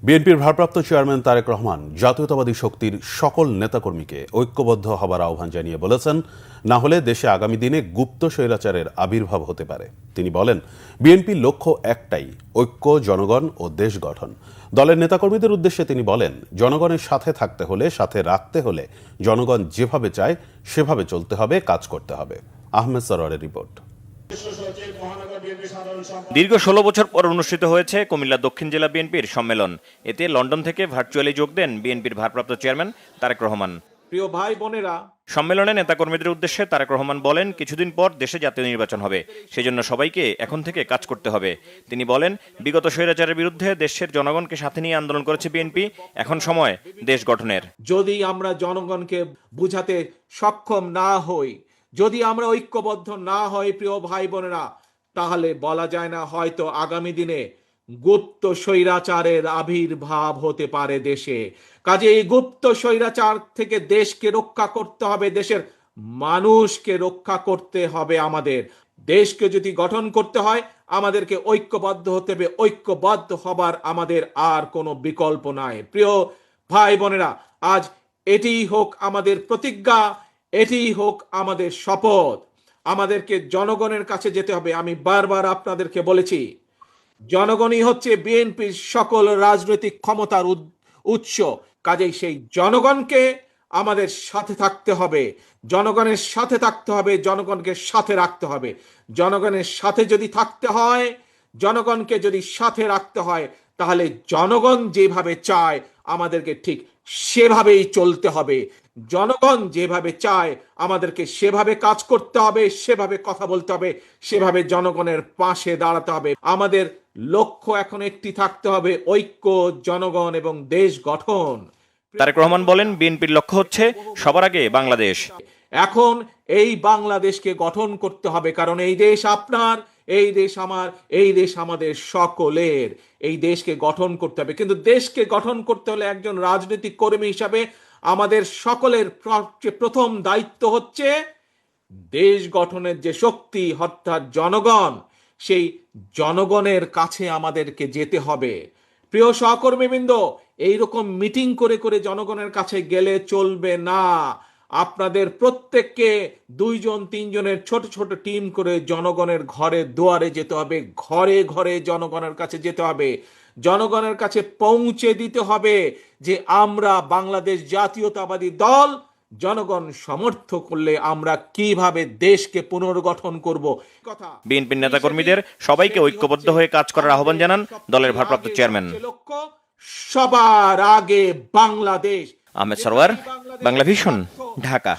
বিএনপির ভারপ্রাপ্ত চেয়ারম্যান তারেক রহমান জাতীয়তাবাদী শক্তির সকল নেতাকর্মীকে ঐক্যবদ্ধ হবার আহ্বান জানিয়ে বলেছেন, না হলে দেশে আগামী দিনে গুপ্ত স্বৈরাচারের আবির্ভাব হতে পারে। তিনি বলেন, বিএনপির লক্ষ্য একটাই, ঐক্য, জনগণ ও দেশ গঠন। দলের নেতাকর্মীদের উদ্দেশ্যে তিনি বলেন, জনগণের সাথে থাকতে হলে, সাথে রাখতে হলে জনগণ যেভাবে চায় সেভাবে চলতে হবে, কাজ করতে হবে। আহমেদ সরোয়ারের রিপোর্ট। দীর্ঘ ১৬ বছর পর অনুষ্ঠিত হয়েছে কুমিল্লা দক্ষিণ জেলা বিএনপির সম্মেলন। এতে লন্ডন থেকে ভার্চুয়ালি যোগ দেন বিএনপির ভারপ্রাপ্ত চেয়ারম্যান তারেক রহমান। প্রিয় ভাই বোনেরা, সম্মেলনে নেতাকর্মীদের উদ্দেশ্যে তারেক রহমান বলেন, কিছুদিন পর দেশে জাতীয় নির্বাচন হবে, সেজন্য সবাইকে এখন থেকে কাজ করতে হবে। তিনি বলেন, বিগত স্বৈরাচারের বিরুদ্ধে দেশের জনগণকে সাথে নিয়ে আন্দোলন করেছে বিএনপি, এখন সময় দেশ গঠনের। যদি আমরা জনগণকে বুঝাতে সক্ষম না হই, যদি আমরা ঐক্যবদ্ধ না হই প্রিয় ভাই বোনেরা, তাহলে বলা যায় না হয়তো আগামী দিনে গুপ্ত স্বৈরাচারের আবির্ভাব হতে পারে দেশে। কাজে এই গুপ্ত স্বৈরাচার থেকে দেশকে রক্ষা করতে হবে, দেশের মানুষকে রক্ষা করতে হবে। আমাদের দেশকে যদি গঠন করতে হয় আমাদেরকে ঐক্যবদ্ধ হতে হবে। ঐক্যবদ্ধ হবার আমাদের আর কোনো বিকল্প নাই। প্রিয় ভাই বোনেরা, আজ এটিই হোক আমাদের প্রতিজ্ঞা, এটিই হোক আমাদের শপথ। আমাদেরকে জনগণের কাছে যেতে হবে। আমি বারবার আপনাদেরকে বলেছি, জনগণই হচ্ছে বিএনপির সকল রাজনৈতিক ক্ষমতার উৎস। কাজেই সেই জনগণকে আমাদের সাথে থাকতে হবে, জনগণের সাথে থাকতে হবে, জনগণকে সাথে রাখতে হবে। জনগণের সাথে যদি থাকতে হয়, জনগণকে যদি সাথে রাখতে হয়, তাহলে জনগণ যেভাবে চায় আমাদেরকে ঠিক সেভাবেই চলতে হবে। জনগণ যেভাবে চায় আমাদেরকে সেভাবে কাজ করতে হবে, সেভাবে কথা বলতে হবে, সেভাবে জনগণের পাশে দাঁড়াতে হবে। আমাদের লক্ষ্য এখন একটি থাকতে হবে, ঐক্য, জনগণ এবং দেশ গঠন। তারেক রহমান বলেন, বিএনপির লক্ষ্য হচ্ছে সবার আগে বাংলাদেশ। এখন এই বাংলাদেশকে গঠন করতে হবে, কারণ এই দেশ আপনার, এই দেশ আমার, এই দেশ আমাদের সকলের। এই দেশকে গঠন করতে হবে, কিন্তু দেশকে গঠন করতে হলে একজন রাজনৈতিক কর্মী হিসাবে আমাদের সকলের প্রথম দায়িত্ব হচ্ছে দেশ গঠনের যে শক্তি অর্থাৎ জনগণ, সেই জনগণের কাছে আমাদেরকে যেতে হবে। প্রিয় সহকর্মীবৃন্দ, এইরকম মিটিং করে করে জনগণের কাছে গেলে চলবে না। আপনাদের প্রত্যেককে 2 জন 3 জনের ছোট ছোট টিম করে জনগণের ঘরে দুয়ারে যেতে হবে, ঘরে ঘরে জনগণের কাছে যেতে হবে, জনগণের কাছে পৌঁছে দিতে হবে যে আমরা বাংলাদেশ জাতীয়তাবাদী দল, জনগণ সমর্থন করলে আমরা কিভাবে দেশকে পুনর্গঠন করব। বিএনপির নেতাকর্মীদের সবাইকে ঐক্যবদ্ধ হয়ে কাজ করার আহ্বান জানান দলের ভারপ্রাপ্ত চেয়ারম্যান। লক্ষ্য সবার আগে বাংলাদেশ। আহমেদ সরোয়ার, বাংলা ভিশন, ঢাকা।